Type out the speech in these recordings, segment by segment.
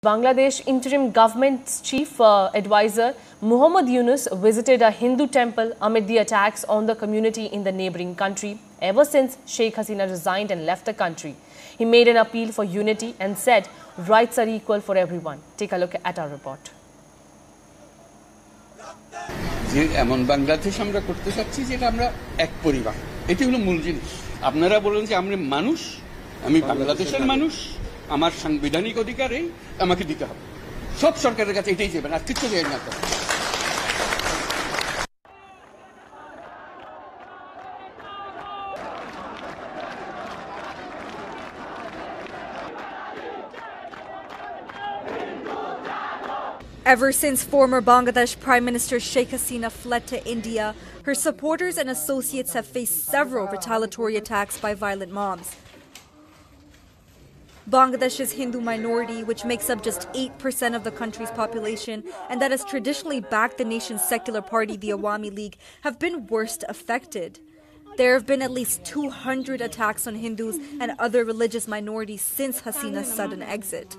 Bangladesh interim government's chief advisor Muhammad Yunus visited a Hindu temple amid the attacks on the community in the neighboring country ever since Sheikh Hasina resigned and left the country. He made an appeal for unity and said rights are equal for everyone. Take a look at our report. যে এমন বাংলাদেশ আমরা করতে চাচ্ছি যেটা আমরা এক পরিবার, এটি হলো মূল জিনিস। আপনারা বলেন যে আমরা মানুষ, আমি বাংলাদেশের মানুষ, আমার সাংবিধানিক অধিকারে আমাকে দিতে হবে। সব সরকারের কাছে এটাই যাবেন, আর কিছু দেয় না। Ever since former Bangladesh Prime Minister Sheikh Hasina fled to India, her supporters and associates have faced several retaliatory attacks by violent mobs. Bangladesh's Hindu minority, which makes up just 8% of the country's population and that has traditionally backed the nation's secular party, the Awami League, have been worst affected. There have been at least 200 attacks on Hindus and other religious minorities since Hasina's sudden exit.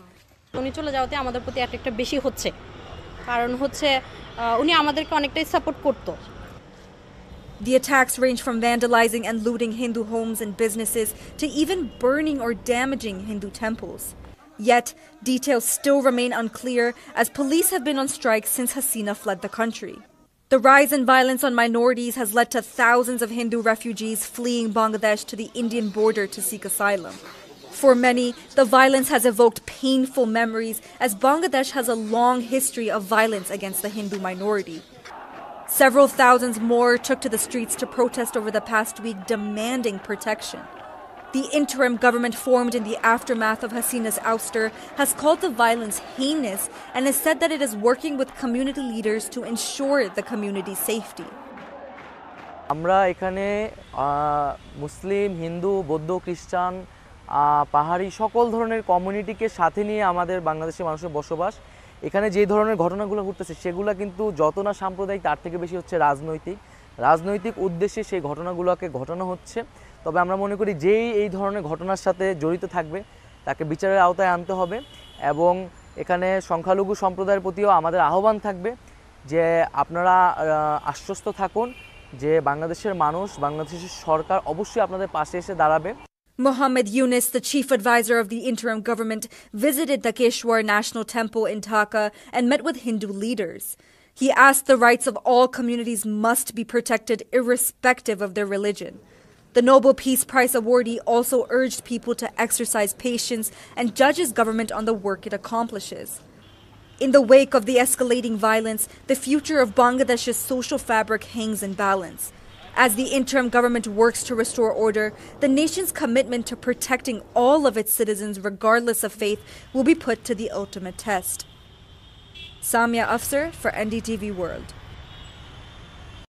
উনি চলে যাওয়াতে আমাদের প্রতি একটা বেশি হচ্ছে, কারণ হচ্ছে উনি আমাদেরকে অনেকটাই সাপোর্ট করতো। The attacks range from vandalizing and looting Hindu homes and businesses to even burning or damaging Hindu temples. Yet, details still remain unclear as police have been on strike since Hasina fled the country. The rise in violence on minorities has led to thousands of Hindu refugees fleeing Bangladesh to the Indian border to seek asylum. For many, the violence has evoked painful memories as Bangladesh has a long history of violence against the Hindu minority. Several thousands more took to the streets to protest over the past week, demanding protection. The interim government formed in the aftermath of Hasina's ouster has called the violence heinous and has said that it is working with community leaders to ensure the community's safety. আমরা এখানে মুসলিম, হিন্দু, বৌদ্ধ, খ্রিস্টান, পাহাড়ি সকল ধরনের কমিউনিটিকে সাথে নিয়ে আমাদের বাংলাদেশের মানুষের বসবাস। এখানে যে ধরনের ঘটনাগুলো ঘটতেছে সেগুলো কিন্তু যত না সাম্প্রদায়িক তার থেকে বেশি হচ্ছে রাজনৈতিক উদ্দেশ্যে সেই ঘটনাগুলোকে ঘটানো হচ্ছে। তবে আমরা মনে করি যেই এই ধরনের ঘটনার সাথে জড়িত থাকবে তাকে বিচারের আওতায় আনতে হবে এবং এখানে সংখ্যালঘু সম্প্রদায়ের প্রতিও আমাদের আহ্বান থাকবে যে আপনারা আশ্বস্ত থাকুন যে বাংলাদেশের মানুষ, বাংলাদেশের সরকার অবশ্যই আপনাদের পাশে এসে দাঁড়াবে। Muhammad Yunus, the chief advisor of the interim government, visited the Keshwar National Temple in Dhaka and met with Hindu leaders. He asked the rights of all communities must be protected irrespective of their religion. The Nobel Peace Prize awardee also urged people to exercise patience and judge his government on the work it accomplishes. In the wake of the escalating violence, the future of Bangladesh's social fabric hangs in balance. As the interim government works to restore order, the nation's commitment to protecting all of its citizens regardless of faith will be put to the ultimate test. Samia Afsar for NDTV World.